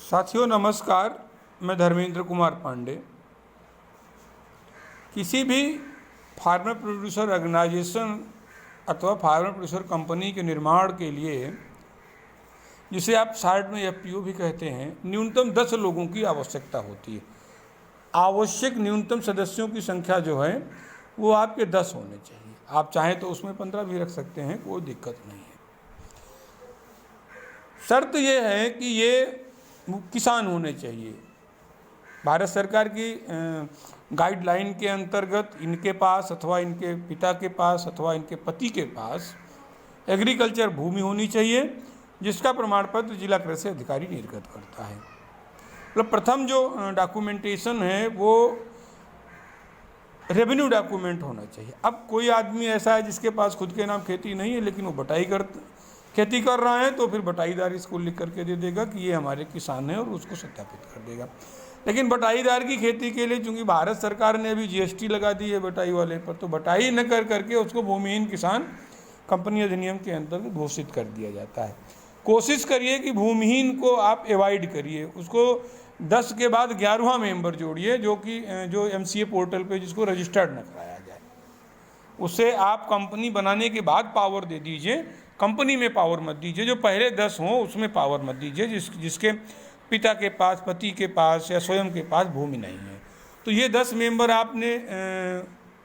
साथियों नमस्कार, मैं धर्मेंद्र कुमार पांडे। किसी भी फार्मर प्रोड्यूसर ऑर्गेनाइजेशन अथवा फार्मर प्रोड्यूसर कंपनी के निर्माण के लिए, जिसे आप शार्ट में एफपीओ भी कहते हैं, न्यूनतम 10 लोगों की आवश्यकता होती है। आवश्यक न्यूनतम सदस्यों की संख्या जो है वो आपके 10 होने चाहिए। आप चाहें तो उसमें 15 भी रख सकते हैं, कोई दिक्कत नहीं है। शर्त ये है कि ये किसान होने चाहिए। भारत सरकार की गाइडलाइन के अंतर्गत इनके पास अथवा इनके पिता के पास अथवा इनके पति के पास एग्रीकल्चर भूमि होनी चाहिए, जिसका प्रमाण पत्र जिला कृषि अधिकारी निर्गत करता है। मतलब प्रथम जो डॉक्यूमेंटेशन है वो रेवेन्यू डॉक्यूमेंट होना चाहिए। अब कोई आदमी ऐसा है जिसके पास खुद के नाम खेती नहीं है, लेकिन वो खेती कर रहा है, तो फिर बटाईदार इसको लिख करके दे देगा कि ये हमारे किसान हैं और उसको सत्यापित कर देगा। लेकिन बटाईदार की खेती के लिए चूंकि भारत सरकार ने अभी जीएसटी लगा दी है बटाई वाले पर, तो बटाई न कर करके उसको भूमिहीन किसान कंपनी अधिनियम के अंतर्गत घोषित कर दिया जाता है। कोशिश करिए कि भूमिहीन को आप एवॉइड करिए, उसको 10 के बाद 11वां मेंबर जोड़िए, जो एमसीए पोर्टल पे जिसको रजिस्टर्ड न कराया जाए। उसे आप कंपनी बनाने के बाद पावर दे दीजिए, कंपनी में पावर मत दीजिए। जो पहले 10 हों उसमें पावर मत दीजिए जिसके पिता के पास, पति के पास या स्वयं के पास भूमि नहीं है। तो ये 10 मेंबर आपने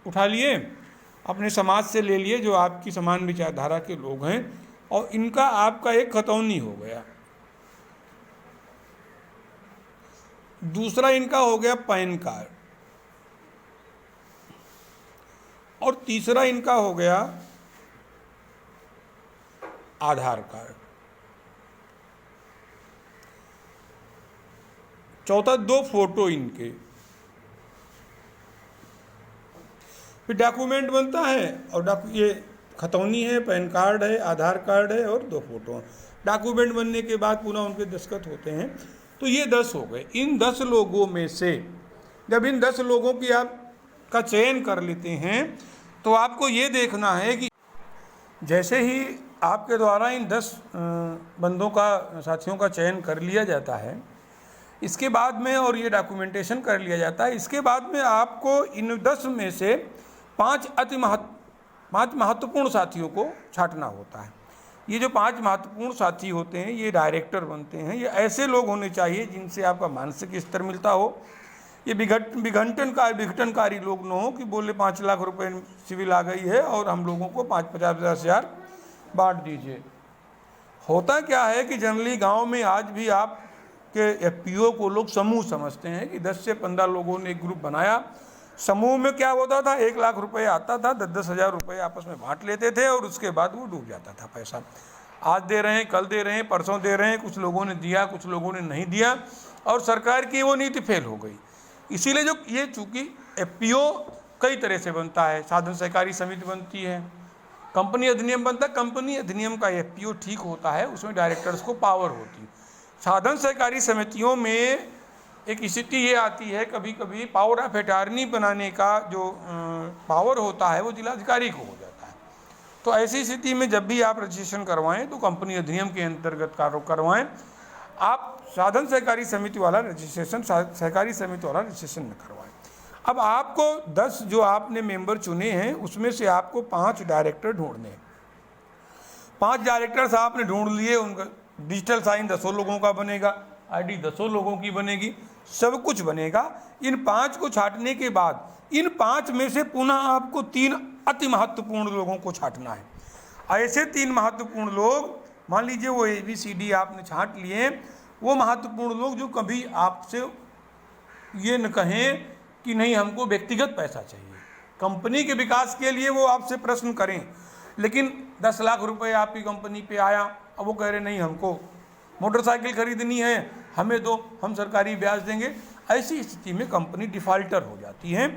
उठा लिए, अपने समाज से ले लिए जो आपकी समान विचारधारा के लोग हैं, और इनका आपका एक खतौनी हो गया। दूसरा इनका हो गया पैन कार्ड, और तीसरा इनका हो गया आधार कार्ड। चौथा 2 फोटो इनके। फिर डॉक्यूमेंट बनता है, और ये खतौनी है, पैन कार्ड है, आधार कार्ड है और 2 फोटो हैं। डॉक्यूमेंट बनने के बाद पुनः उनके दस्तखत होते हैं। तो ये 10 हो गए। इन 10 लोगों में से जब इन 10 लोगों की आप का चयन कर लेते हैं, तो आपको ये देखना है कि जैसे ही आपके द्वारा इन 10 बंदों का, साथियों का चयन कर लिया जाता है, इसके बाद में, और ये डॉक्यूमेंटेशन कर लिया जाता है, इसके बाद में आपको इन 10 में से 5 महत्वपूर्ण साथियों को छांटना होता है। ये जो 5 महत्वपूर्ण साथी होते हैं ये डायरेक्टर बनते हैं। ये ऐसे लोग होने चाहिए जिनसे आपका मानसिक स्तर मिलता हो। ये विघटनकारी लोग न हो कि बोले 5 लाख रुपए सिविल आ गई है और हम लोगों को 50-50 हज़ार बांट दीजिए। होता क्या है कि जनरली गांव में आज भी आप के एफपीओ को लोग समूह समझते हैं कि 10 से 15 लोगों ने एक ग्रुप बनाया। समूह में क्या होता था, 1 लाख रुपए आता था, 10-10 हज़ार रुपये आपस में बांट लेते थे और उसके बाद वो डूब जाता था पैसा। आज दे रहे हैं, कल दे रहे हैं, परसों दे रहे हैं, कुछ लोगों ने दिया, कुछ लोगों ने नहीं दिया, और सरकार की वो नीति फेल हो गई। इसीलिए जो ये चूँकि एफपीओ कई तरह से बनता है, साधन सहकारी समिति बनती है, कंपनी अधिनियम बनता है। कंपनी अधिनियम का एफपीओ ठीक होता है, उसमें डायरेक्टर्स को पावर होती है। साधन सहकारी समितियों में एक स्थिति ये आती है, कभी कभी पावर ऑफ अटॉर्नी बनाने का जो पावर होता है वो जिलाधिकारी को हो जाता है। तो ऐसी स्थिति में जब भी आप रजिस्ट्रेशन करवाएं तो कंपनी अधिनियम के अंतर्गत कार्य करवाएं। आप साधन सहकारी समिति वाला रजिस्ट्रेशन, सहकारी समिति वाला रजिस्ट्रेशन न करवाएं। अब आपको 10 जो आपने मेंबर चुने हैं उसमें से आपको 5 डायरेक्टर ढूंढने हैं। 5 डायरेक्टर्स आपने ढूंढ लिए, उनका डिजिटल साइन 10 लोगों का बनेगा, आईडी 10 लोगों की बनेगी, सब कुछ बनेगा। इन 5 को छांटने के बाद इन 5 में से पुनः आपको 3 अति महत्वपूर्ण लोगों को छांटना है। ऐसे 3 महत्वपूर्ण लोग, मान लीजिए वो ABCD आपने छांट लिए, वो महत्वपूर्ण लोग जो कभी आपसे ये न कहें कि नहीं हमको व्यक्तिगत पैसा चाहिए, कंपनी के विकास के लिए वो आपसे प्रश्न करें, लेकिन 10 लाख रुपए आपकी कंपनी पे आया, अब वो कह रहे नहीं हमको मोटरसाइकिल खरीदनी है, हमें दो, हम सरकारी ब्याज देंगे। ऐसी स्थिति में कंपनी डिफाल्टर हो जाती है।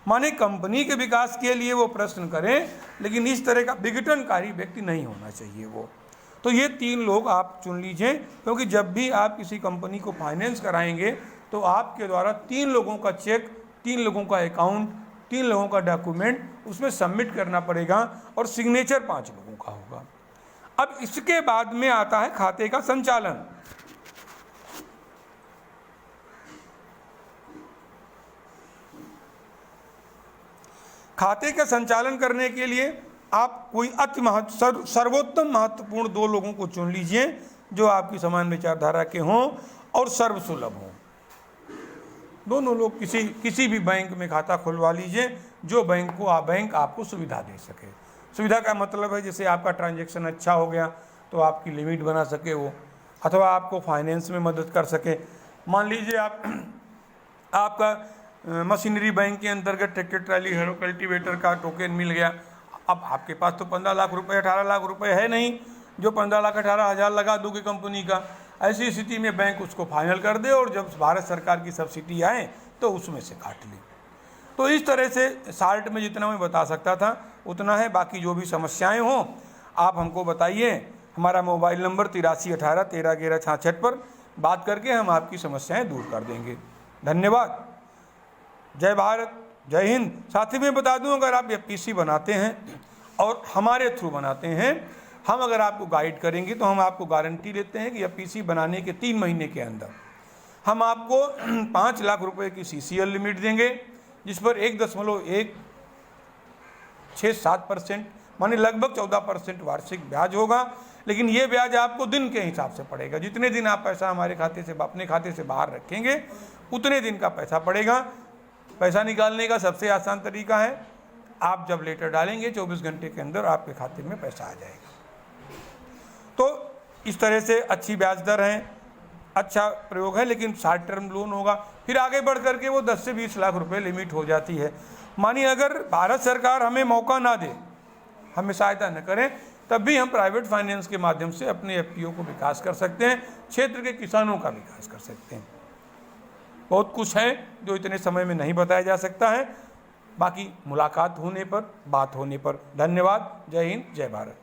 माने कंपनी के विकास के लिए वो प्रश्न करें, लेकिन इस तरह का विघटनकारी व्यक्ति नहीं होना चाहिए वो। तो ये 3 लोग आप चुन लीजिए, क्योंकि जब भी आप किसी कंपनी को फाइनेंस कराएंगे तो आपके द्वारा 3 लोगों का चेक, 3 लोगों का अकाउंट, 3 लोगों का डॉक्यूमेंट उसमें सबमिट करना पड़ेगा, और सिग्नेचर 5 लोगों का होगा। अब इसके बाद में आता है खाते का संचालन। खाते का संचालन करने के लिए आप कोई सर्वोत्तम महत्वपूर्ण 2 लोगों को चुन लीजिए जो आपकी समान विचारधारा के हों और सर्वसुलभ हों। दोनों लोग किसी भी बैंक में खाता खुलवा लीजिए जो बैंक आपको सुविधा दे सके। सुविधा का मतलब है जैसे आपका ट्रांजैक्शन अच्छा हो गया तो आपकी लिमिट बना सके वो, अथवा आपको फाइनेंस में मदद कर सके। मान लीजिए आपका मशीनरी बैंक के अंतर्गत ट्रैक्टर ट्राली हैरो कल्टीवेटर का टोकन मिल गया। अब आपके पास तो 15 लाख रुपए 18 लाख रुपए है नहीं जो 15 लाख 18 हज़ार लगा दोगे कंपनी का। ऐसी स्थिति में बैंक उसको फाइनल कर दे और जब भारत सरकार की सब्सिडी आए तो उसमें से काट ली। तो इस तरह से शार्ट में जितना मैं बता सकता था उतना है। बाकी जो भी समस्याएं हों आप हमको बताइए। हमारा मोबाइल नंबर 8318 131166 पर बात करके हम आपकी समस्याएं दूर कर देंगे। धन्यवाद। जय भारत, जय हिंद। साथ ही मैं बता दूं, अगर आप एफपीसी बनाते हैं और हमारे थ्रू बनाते हैं, हम अगर आपको गाइड करेंगे तो हम आपको गारंटी देते हैं कि एफपीसी बनाने के 3 महीने के अंदर हम आपको 5 लाख रुपए की सीसीएल लिमिट देंगे, जिस पर 1.167% माने लगभग 14% वार्षिक ब्याज होगा। लेकिन ये ब्याज आपको दिन के हिसाब से पड़ेगा। जितने दिन आप पैसा हमारे खाते से अपने खाते से बाहर रखेंगे उतने दिन का पैसा पड़ेगा। पैसा निकालने का सबसे आसान तरीका है, आप जब लेटर डालेंगे 24 घंटे के अंदर आपके खाते में पैसा आ जाएगा। तो इस तरह से अच्छी ब्याज दर है, अच्छा प्रयोग है। लेकिन शॉर्ट टर्म लोन होगा, फिर आगे बढ़ करके वो 10 से 20 लाख रुपए लिमिट हो जाती है। मानिए अगर भारत सरकार हमें मौका ना दे, हमें सहायता न करें, तब भी हम प्राइवेट फाइनेंस के माध्यम से अपने एफपीओ को विकास कर सकते हैं, क्षेत्र के किसानों का विकास कर सकते हैं। बहुत कुछ है जो इतने समय में नहीं बताया जा सकता है। बाकी मुलाकात होने पर, बात होने पर। धन्यवाद। जय हिंद, जय भारत।